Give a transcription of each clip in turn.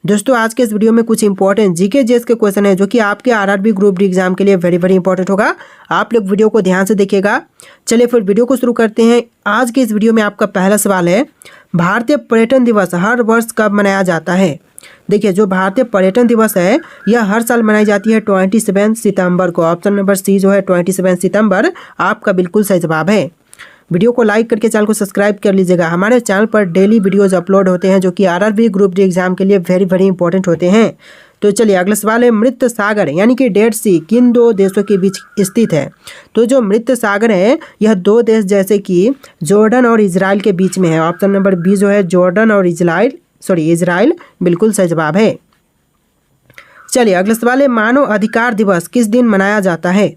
दोस्तों आज के इस वीडियो में कुछ इंपॉर्टेंट जीके जेएस के क्वेश्चन है जो कि आपके आरआरबी ग्रुप डी एग्जाम के लिए वेरी इंपॉर्टेंट होगा। आप लोग वीडियो को ध्यान से देखिएगा। चलिए फिर वीडियो को शुरू करते हैं। आज के इस वीडियो में आपका पहला सवाल है, भारतीय पर्यटन दिवस हर वर्ष कब मनाया जाता है। देखिए जो भारतीय पर्यटन दिवस है यह हर साल मनाई जाती है 27 सितंबर को। ऑप्शन नंबर सी जो है 27 सितंबर आपका बिल्कुल सही जवाब है। वीडियो को लाइक करके चैनल को सब्सक्राइब कर लीजिएगा। हमारे चैनल पर डेली वीडियोज अपलोड होते हैं जो कि आरआरबी ग्रुप डी एग्जाम के लिए वेरी इंपॉर्टेंट होते हैं। तो चलिए अगला सवाल है, मृत सागर यानी कि डेड सी किन दो देशों के बीच स्थित है। तो जो मृत सागर है यह दो देश जैसे कि जॉर्डन और इजराइल के बीच में है। ऑप्शन नंबर बी जो है जॉर्डन और इजराइल बिल्कुल सही जवाब है। चलिए अगला सवाल है, मानव अधिकार दिवस किस दिन मनाया जाता है।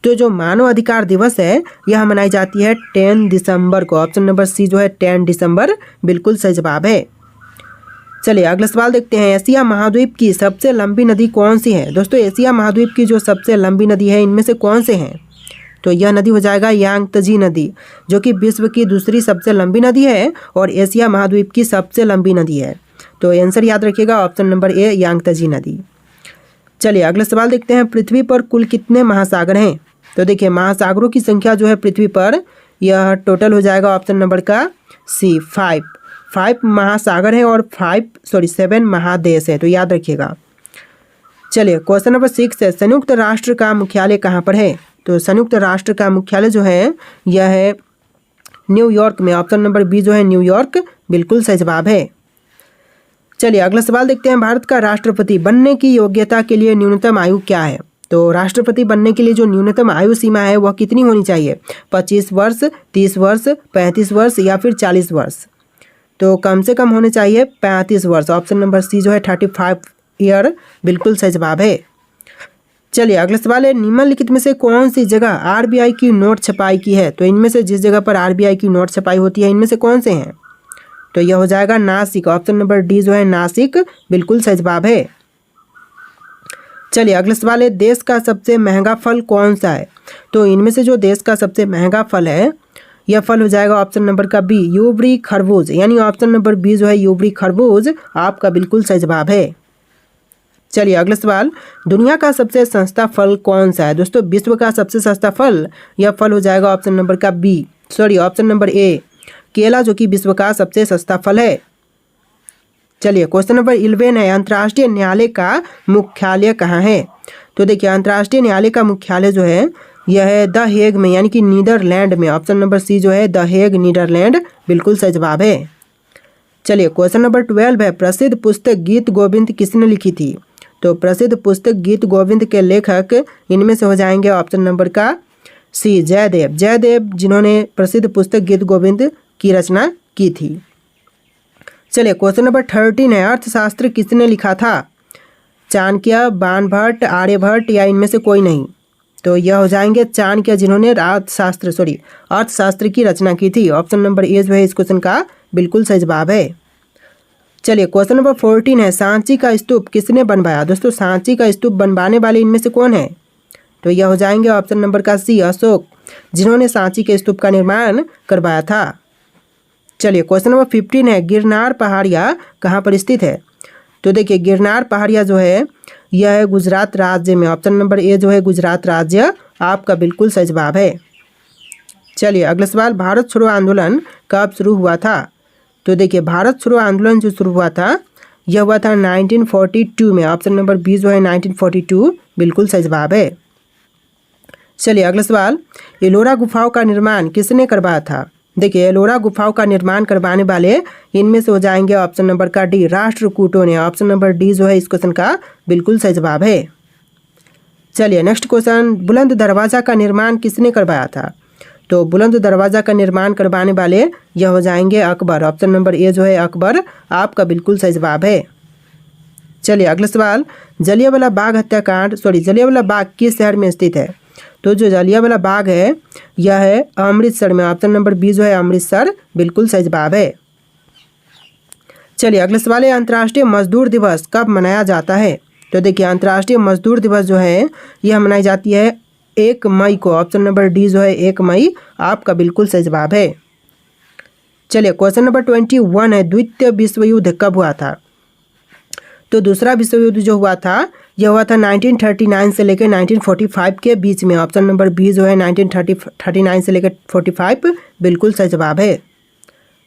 तो जो मानव अधिकार दिवस है यह मनाई जाती है 10 दिसंबर को। ऑप्शन नंबर सी जो है 10 दिसंबर बिल्कुल सही जवाब है। चलिए अगला सवाल देखते हैं, एशिया महाद्वीप की सबसे लंबी नदी कौन सी है। दोस्तों एशिया महाद्वीप की जो सबसे लंबी नदी है इनमें से कौन से हैं। तो यह नदी हो जाएगा यांगत्जे नदी जो कि विश्व की दूसरी सबसे लंबी नदी है और एशिया महाद्वीप की सबसे लंबी नदी है। तो आंसर याद रखिएगा ऑप्शन नंबर ए यांगत्जे नदी। चलिए अगला सवाल देखते हैं, पृथ्वी पर कुल कितने महासागर हैं। तो देखिए महासागरों की संख्या जो है पृथ्वी पर यह टोटल हो जाएगा ऑप्शन नंबर का सी 5 महासागर है और 7 महादेश है। तो याद रखिएगा। चलिए क्वेश्चन नंबर 6 है, संयुक्त राष्ट्र का मुख्यालय कहाँ पर है। तो संयुक्त राष्ट्र का मुख्यालय जो है यह है न्यूयॉर्क में। ऑप्शन नंबर बी जो है न्यूयॉर्क बिल्कुल सही जवाब है। चलिए अगला सवाल देखते हैं, भारत का राष्ट्रपति बनने की योग्यता के लिए न्यूनतम आयु क्या है। तो राष्ट्रपति बनने के लिए जो न्यूनतम आयु सीमा है वह कितनी होनी चाहिए, 25 वर्ष, 30 वर्ष, 35 वर्ष या फिर 40 वर्ष। तो कम से कम होने चाहिए 35 वर्ष। ऑप्शन नंबर सी जो है 35 ईयर बिल्कुल सही जवाब है। चलिए अगला सवाल है, निम्नलिखित में से कौन सी जगह आरबीआई की नोट छपाई की है। तो इनमें से जिस जगह पर आरबीआई की नोट छपाई होती है इनमें से कौन से हैं। तो यह हो जाएगा नासिक। ऑप्शन नंबर डी जो है नासिक बिल्कुल सही जवाब है। चलिए अगला सवाल है, देश का सबसे महंगा फल कौन सा है। तो इनमें से जो देश का सबसे महंगा फल है यह फल हो जाएगा ऑप्शन नंबर का बी यूबरी खरबूज, यानी ऑप्शन नंबर बी जो है यूबरी खरबूज आपका बिल्कुल सही जवाब है। चलिए अगला सवाल, दुनिया का सबसे सस्ता फल कौन सा है। दोस्तों विश्व का सबसे सस्ता फल यह फल हो जाएगा ऑप्शन नंबर का ऑप्शन नंबर ए केला जो कि विश्व का सबसे सस्ता फल है। चलिए क्वेश्चन नंबर 11 है, अंतर्राष्ट्रीय न्यायालय का मुख्यालय कहाँ है। तो देखिए अंतर्राष्ट्रीय न्यायालय का मुख्यालय जो है यह है द हेग में, यानी कि नीदरलैंड में। ऑप्शन नंबर सी जो है द हेग नीदरलैंड बिल्कुल सही जवाब है। चलिए क्वेश्चन नंबर 12 है, प्रसिद्ध पुस्तक गीत गोविंद किसने लिखी थी। तो प्रसिद्ध पुस्तक गीत गोविंद के लेखक इनमें से हो जाएंगे ऑप्शन नंबर का सी जयदेव जिन्होंने प्रसिद्ध पुस्तक गीत गोविंद की रचना की थी। चलिए क्वेश्चन नंबर 13 है, अर्थशास्त्र किसने लिखा था। चाणक्य, बाणभट्ट, आर्यभट्ट या इनमें से कोई नहीं। तो यह हो जाएंगे चाणक्य जिन्होंने अर्थशास्त्र की रचना की थी। ऑप्शन नंबर ए जो है इस क्वेश्चन का बिल्कुल सही जवाब है। चलिए क्वेश्चन नंबर 14 है, सांची का स्तूप किसने बनवाया। दोस्तों सांची का स्तूप बनवाने वाले इनमें से कौन है। तो यह हो जाएंगे ऑप्शन नंबर का सी अशोक जिन्होंने सांची के स्तूप का निर्माण करवाया था। चलिए क्वेश्चन नंबर 15 है, गिरनार पहाड़िया कहाँ पर स्थित है। तो देखिए गिरनार पहाड़िया जो है यह है गुजरात राज्य में। ऑप्शन नंबर ए जो है गुजरात राज्य आपका बिल्कुल सही जवाब है। चलिए अगला सवाल, भारत छोड़ो आंदोलन कब शुरू हुआ था। तो देखिए भारत छोड़ो आंदोलन जो शुरू हुआ था यह हुआ था 1942 में। ऑप्शन नंबर बी जो है 1942 बिल्कुल सही जवाब है। चलिए अगला सवाल, एलोरा गुफाओं का निर्माण किसने करवाया था। देखिए एलोरा गुफाओं का निर्माण करवाने वाले इनमें से हो जाएंगे ऑप्शन नंबर का डी राष्ट्रकूटों ने। ऑप्शन नंबर डी जो है इस क्वेश्चन का बिल्कुल सही जवाब है। चलिए नेक्स्ट क्वेश्चन, बुलंद दरवाजा का निर्माण किसने करवाया था। तो बुलंद दरवाजा का निर्माण करवाने वाले यह हो जाएंगे अकबर। ऑप्शन नंबर ए जो है अकबर आपका बिल्कुल सही जवाब है। चलिए अगला सवाल, जलियांवाला बाग किस शहर में स्थित है। तो जो जलियांवाला बाग है यह है अमृतसर में। ऑप्शन नंबर बी जो है अमृतसर बिल्कुल सही जवाब है। चलिए अगला सवाल है, अंतर्राष्ट्रीय मजदूर दिवस कब मनाया जाता है। तो देखिए अंतर्राष्ट्रीय मजदूर दिवस जो है यह मनाई जाती है 1 मई को। ऑप्शन नंबर डी जो है 1 मई आपका बिल्कुल सही जवाब है। चलिए क्वेश्चन नंबर 21 है, द्वितीय विश्व युद्ध कब हुआ था। तो दूसरा विश्व युद्ध जो हुआ था यह हुआ था 1939 से लेकर 1945 के बीच में। ऑप्शन नंबर बी जो है 1939 से लेकर 45 बिल्कुल सही जवाब है।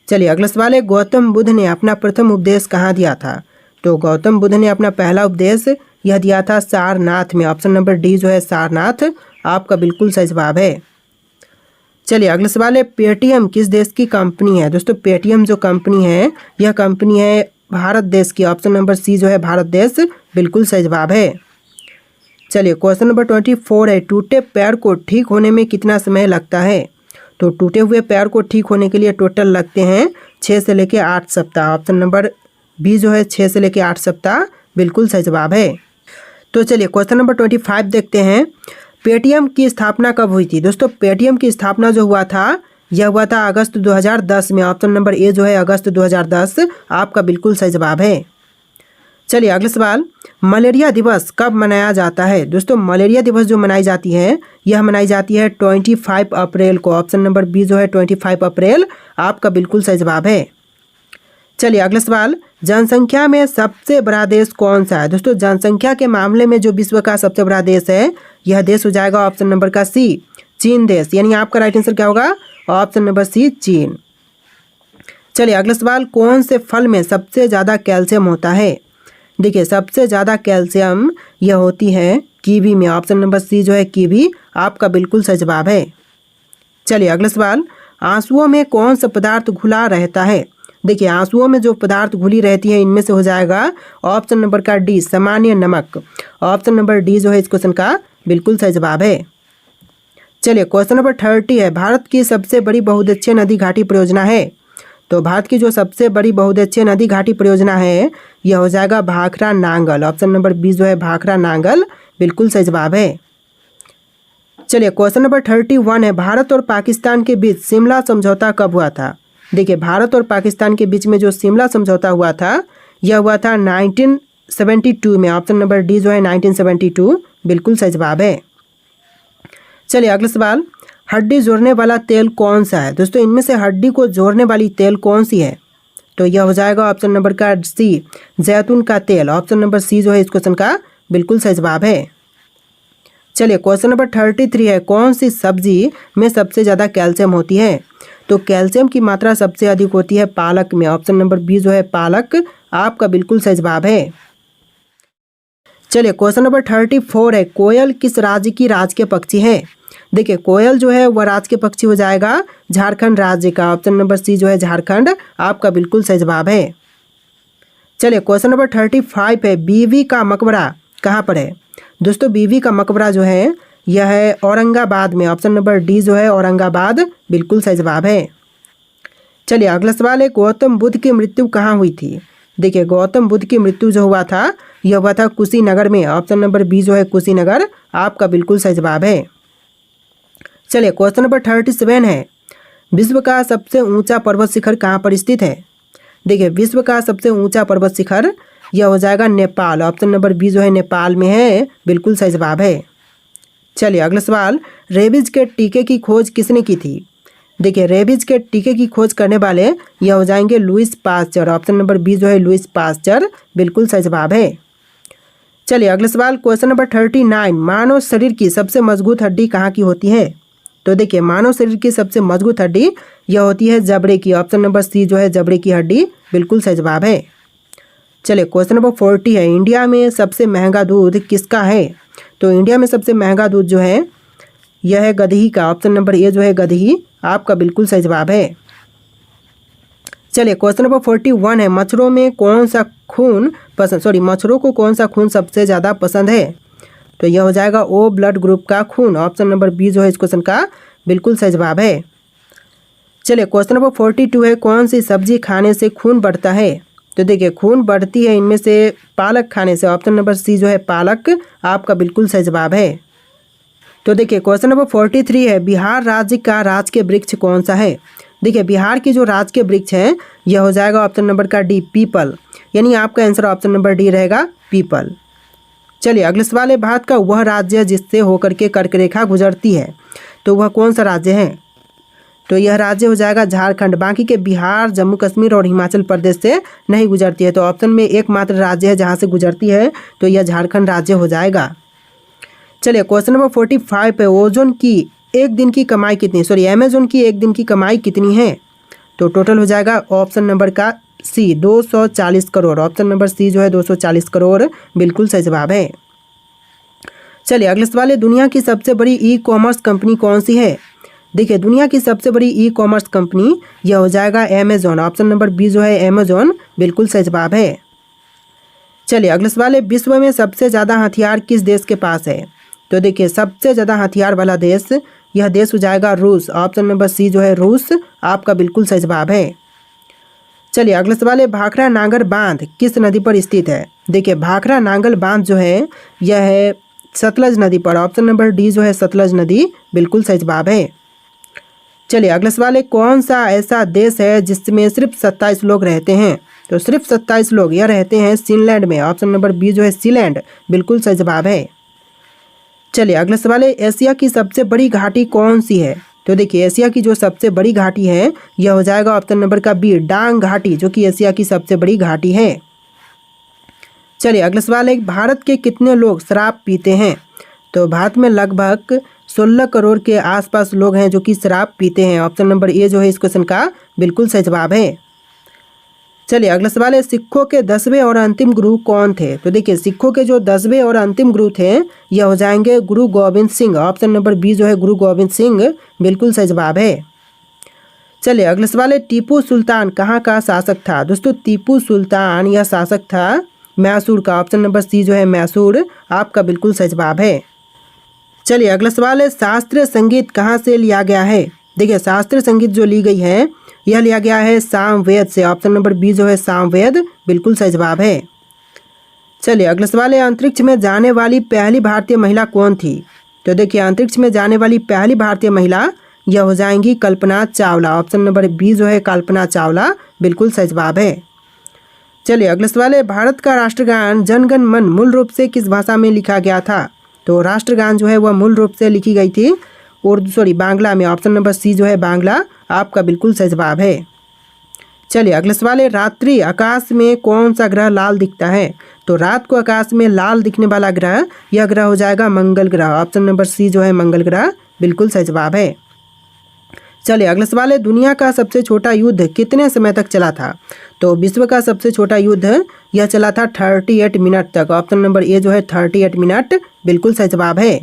चलिए अगला सवाल है, गौतम बुद्ध ने अपना प्रथम उपदेश कहाँ दिया था? तो गौतम बुद्ध ने अपना पहला उपदेश यह दिया था सारनाथ में। ऑप्शन नंबर डी जो है सारनाथ आपका बिल्कुल सही जवाब है। चलिए अगला सवाल है, पेटीएम किस देश की कंपनी है? दोस्तों पेटीएम जो कंपनी है यह कंपनी है भारत देश की। ऑप्शन नंबर सी जो है भारत देश बिल्कुल सही जवाब है। चलिए क्वेश्चन नंबर 24 है, टूटे पैर को ठीक होने में कितना समय लगता है? तो टूटे हुए पैर को ठीक होने के लिए टोटल लगते हैं 6 से लेकर 8 सप्ताह। ऑप्शन नंबर बी जो है 6 से लेकर 8 सप्ताह बिल्कुल सही जवाब है। तो चलिए क्वेश्चन नंबर 25 देखते हैं, पेटीएम की स्थापना कब हुई थी? दोस्तों पेटीएम की स्थापना जो हुआ था यह हुआ था अगस्त 2010 में। ऑप्शन नंबर ए जो है अगस्त 2010 आपका बिल्कुल सही जवाब है। चलिए अगला सवाल, मलेरिया दिवस कब मनाया जाता है? दोस्तों मलेरिया दिवस जो मनाई जाती है यह मनाई जाती है 25 अप्रैल को। ऑप्शन नंबर बी जो है 25 अप्रैल आपका बिल्कुल सही जवाब है। चलिए अगला सवाल, जनसंख्या में सबसे बड़ा देश कौन सा है? दोस्तों जनसंख्या के मामले में जो विश्व का सबसे बड़ा देश है यह देश हो जाएगा ऑप्शन नंबर का सी, चीन देश। यानी आपका राइट आंसर क्या होगा? ऑप्शन नंबर सी चीन। चलिए अगला सवाल, कौन से फल में सबसे ज़्यादा कैल्शियम होता है? देखिए सबसे ज़्यादा कैल्शियम यह होती है कीवी में। ऑप्शन नंबर सी जो है कीवी आपका बिल्कुल सही जवाब है। चलिए अगला सवाल, आंसुओं में कौन सा पदार्थ घुला रहता है? देखिए आंसुओं में जो पदार्थ घुली रहती है इनमें से हो जाएगा ऑप्शन नंबर का डी, सामान्य नमक। ऑप्शन नंबर डी जो है इस क्वेश्चन का बिल्कुल सही जवाब है। चलिए क्वेश्चन नंबर 30 है, भारत की सबसे बड़ी बहुउद्देशीय नदी घाटी परियोजना है? तो भारत की जो सबसे बड़ी बहुउद्देशीय नदी घाटी परियोजना है यह हो जाएगा Bhakra Nangal. Option number B जो है भाखरा नांगल बिल्कुल सही जवाब है। चलिए क्वेश्चन नंबर 31 है, भारत और पाकिस्तान के बीच शिमला समझौता कब हुआ था? देखिए भारत और पाकिस्तान के बीच में जो शिमला समझौता हुआ था यह हुआ था 1972 में। ऑप्शन नंबर डी जो है 1972 बिल्कुल सही जवाब है। चलिए अगला सवाल, हड्डी जोड़ने वाला तेल कौन सा है? दोस्तों इनमें से हड्डी को जोड़ने वाली तेल कौन सी है? तो यह हो जाएगा ऑप्शन नंबर का सी, जैतून का तेल। ऑप्शन नंबर सी जो है इस क्वेश्चन का बिल्कुल सही जवाब है। चलिए क्वेश्चन नंबर 33 है, कौन सी सब्जी में सबसे ज़्यादा कैल्शियम होती है? तो कैल्शियम की मात्रा सबसे अधिक होती है पालक में। ऑप्शन नंबर बी जो है पालक आपका बिल्कुल सही जवाब है। चलिए क्वेश्चन नंबर 34 है, कोयल किस राज्य की राजकीय पक्षी है? देखिए कोयल जो है वह राज्य के पक्षी हो जाएगा झारखंड राज्य का। ऑप्शन नंबर सी जो है झारखंड आपका बिल्कुल सही जवाब है। चलिए क्वेश्चन नंबर 35 है, बीवी का मकबरा कहाँ पर है? दोस्तों बीवी का मकबरा जो है यह है औरंगाबाद में। ऑप्शन नंबर डी जो है औरंगाबाद बिल्कुल सही जवाब है। चलिए अगला सवाल है, गौतम बुद्ध की मृत्यु कहाँ हुई थी? देखिए गौतम बुद्ध की मृत्यु जो हुआ था यह हुआ था कुशीनगर में। ऑप्शन नंबर बी जो है कुशीनगर आपका बिल्कुल सही जवाब है। चलिए क्वेश्चन नंबर 37 है, विश्व का सबसे ऊंचा पर्वत शिखर कहाँ पर स्थित है? देखिए विश्व का सबसे ऊंचा पर्वत शिखर यह हो जाएगा नेपाल। ऑप्शन नंबर बी जो है नेपाल में है बिल्कुल सही जवाब है। चलिए अगला सवाल, रेबीज के टीके की खोज किसने की थी? देखिए रेबीज के टीके की खोज करने वाले यह हो जाएंगे Louis Pasteur. Option number B जो है लुईस पास्चर बिल्कुल सही जवाब है। चलिए अगला सवाल, क्वेश्चन नंबर 39, मानव शरीर की सबसे मजबूत हड्डी कहाँ की होती है? तो देखिए मानव शरीर की सबसे मजबूत हड्डी यह होती है जबड़े की। ऑप्शन नंबर सी जो है जबड़े की हड्डी बिल्कुल सही जवाब है। चलिए क्वेश्चन नंबर 40 है, इंडिया में सबसे महंगा दूध किसका है? तो इंडिया में सबसे महंगा दूध जो है यह है गदही का। ऑप्शन नंबर ए जो है गदही आपका बिल्कुल सही जवाब है। चलिए क्वेश्चन नंबर 41 है, मच्छरों में कौन सा खून मच्छरों को कौन सा खून सबसे ज़्यादा पसंद है? तो यह हो जाएगा ओ ब्लड ग्रुप का खून। ऑप्शन नंबर बी जो है इस क्वेश्चन का बिल्कुल सही जवाब है। चलिए क्वेश्चन नंबर 42 है, कौन सी सब्जी खाने से खून बढ़ता है? तो देखिए खून बढ़ती है इनमें से पालक खाने से। ऑप्शन नंबर सी जो है पालक आपका बिल्कुल सही जवाब है। तो देखिए क्वेश्चन नंबर 43 है, बिहार राज्य का राजकीय वृक्ष कौन सा है? देखिए बिहार की जो राजकीय वृक्ष है यह हो जाएगा ऑप्शन नंबर का डी, पीपल। यानी आपका आंसर ऑप्शन नंबर डी रहेगा, पीपल। चलिए अगले सवाल है, भारत का वह राज्य जिससे होकर के कर्क रेखा गुजरती है, तो वह कौन सा राज्य है? तो यह राज्य हो जाएगा झारखंड। बाकी के बिहार, जम्मू कश्मीर और हिमाचल प्रदेश से नहीं गुजरती है। तो ऑप्शन में एकमात्र राज्य है जहाँ से गुजरती है, तो यह झारखंड राज्य हो जाएगा। चलिए क्वेश्चन नंबर 45 पे ओजोन की एक दिन की कमाई कितनी, सॉरी अमेजोन की एक दिन की कमाई कितनी है? तो टोटल हो जाएगा ऑप्शन नंबर का सी 240 करोड़। ऑप्शन नंबर सी जो है 240 करोड़ बिल्कुल सही जवाब है। चलिए अगले सवाल है, दुनिया की सबसे बड़ी ई कॉमर्स कंपनी कौन सी है? देखिए दुनिया की सबसे बड़ी ई कॉमर्स कंपनी यह हो जाएगा अमेजोन। ऑप्शन नंबर बी जो है अमेजोन बिल्कुल सही जवाब है। चलिए अगले सवाल है, विश्व में सबसे ज़्यादा हथियार किस देश के पास है? तो देखिए सबसे ज़्यादा हथियार वाला देश यह देश हो जाएगा रूस। ऑप्शन नंबर सी जो है रूस आपका बिल्कुल सही जवाब है। चलिए अगला सवाल है, भाखड़ा नांगल बांध किस नदी पर स्थित है? देखिए भाखड़ा नांगल बांध जो है यह है सतलज नदी पर। ऑप्शन नंबर डी जो है सतलज नदी बिल्कुल सही जवाब है। चलिए अगला सवाल है, कौन सा ऐसा देश है जिसमें सिर्फ 27 लोग रहते हैं? तो सिर्फ 27 लोग यह रहते हैं फिनलैंड में। ऑप्शन नंबर बी जो है सीलैंड बिल्कुल सही जवाब है। चलिए अगला सवाल है, एशिया की सबसे बड़ी घाटी कौन सी है? तो देखिए एशिया की जो सबसे बड़ी घाटी है यह हो जाएगा ऑप्शन नंबर का बी डांग घाटी, जो कि एशिया की सबसे बड़ी घाटी है। चलिए अगला सवाल है, भारत के कितने लोग शराब पीते हैं? तो भारत में लगभग 16 करोड़ के आसपास लोग हैं जो कि शराब पीते हैं। ऑप्शन नंबर ए जो है इस क्वेश्चन का बिल्कुल सही जवाब है। चलिए अगला सवाल है, सिखों के 10वें और अंतिम गुरु कौन थे? तो देखिए सिखों के जो 10वें और अंतिम गुरु थे यह हो जाएंगे Guru Gobind Singh. Option number B जो है गुरु गोविंद सिंह बिल्कुल सही जवाब है। चलिए अगला सवाल है, टीपू सुल्तान कहाँ का शासक था? दोस्तों टीपू सुल्तान यह शासक था मैसूर का। ऑप्शन नंबर सी जो है मैसूर आपका बिल्कुल सही जवाब है। चलिए अगला सवाल है, शास्त्रीय संगीत कहाँ से लिया गया है? देखिए शास्त्रीय संगीत जो ली गई है यह लिया गया है सामवेद से। ऑप्शन नंबर बी जो है सामवेद बिल्कुल सही जवाब है। चलिए अगला सवाल है, अंतरिक्ष में जाने वाली पहली भारतीय महिला कौन थी? तो देखिए अंतरिक्ष में जाने वाली पहली भारतीय महिला यह हो जाएंगी Kalpana Chawla. Option number B जो है कल्पना चावला बिल्कुल सही जवाब है। चलिए अगला सवाल है, भारत का राष्ट्रगान जन गण मन मूल रूप से किस भाषा में लिखा गया था? तो राष्ट्रगान जो है वह मूल रूप से लिखी गई थी बांग्ला में। ऑप्शन नंबर सी जो है बांग्ला आपका बिल्कुल सही जवाब है। चलिए अगला सवाल है, रात्रि आकाश में कौन सा ग्रह लाल दिखता है? तो रात को आकाश में लाल दिखने वाला ग्रह यह ग्रह हो जाएगा मंगल ग्रह। ऑप्शन नंबर सी जो है मंगल ग्रह बिल्कुल सही जवाब है। चलिए अगला सवाल है, दुनिया का सबसे छोटा युद्ध कितने समय तक चला था? तो विश्व का सबसे छोटा युद्ध यह चला था 38 मिनट तक। ऑप्शन नंबर ए जो है 38 मिनट बिल्कुल सही जवाब है।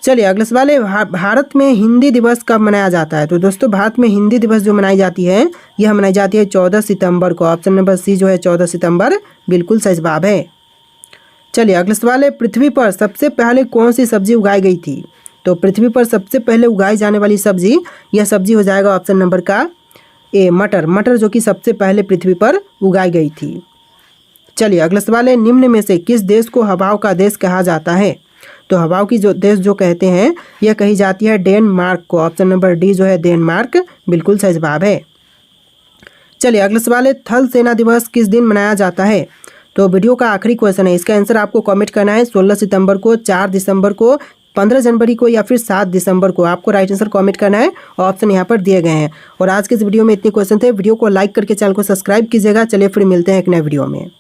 चलिए अगला सवाल है, भारत में हिंदी दिवस कब मनाया जाता है? तो दोस्तों भारत में हिंदी दिवस जो मनाई जाती है यह मनाई जाती है 14 सितंबर को। ऑप्शन नंबर सी जो है 14 सितंबर बिल्कुल सही जवाब है। चलिए अगला सवाल है, पृथ्वी पर सबसे पहले कौन सी सब्जी उगाई गई थी? तो पृथ्वी पर सबसे पहले उगाई जाने वाली सब्जी यह सब्जी हो जाएगा ऑप्शन नंबर का ए मटर। मटर जो कि सबसे पहले पृथ्वी पर उगाई गई थी। चलिए अगला सवाल है, निम्न में से किस देश को हवाओं का देश कहा जाता है? तो हवाओं की जो देश जो कहते हैं यह कही जाती है डेनमार्क को। ऑप्शन नंबर डी जो है डेनमार्क बिल्कुल सही जवाब है। चलिए अगला सवाल है, थल सेना दिवस किस दिन मनाया जाता है? तो वीडियो का आखिरी क्वेश्चन है, इसका आंसर आपको कमेंट करना है। 16 सितंबर को, 4 दिसंबर को, 15 जनवरी को या फिर 7 दिसंबर को आपको राइट आंसर कमेंट करना है। ऑप्शन यहाँ पर दिए गए हैं। और आज के इस वीडियो में इतने क्वेश्चन थे। वीडियो को लाइक करके चैनल को सब्सक्राइब कीजिएगा। चलिए फिर मिलते हैं एक नए वीडियो में।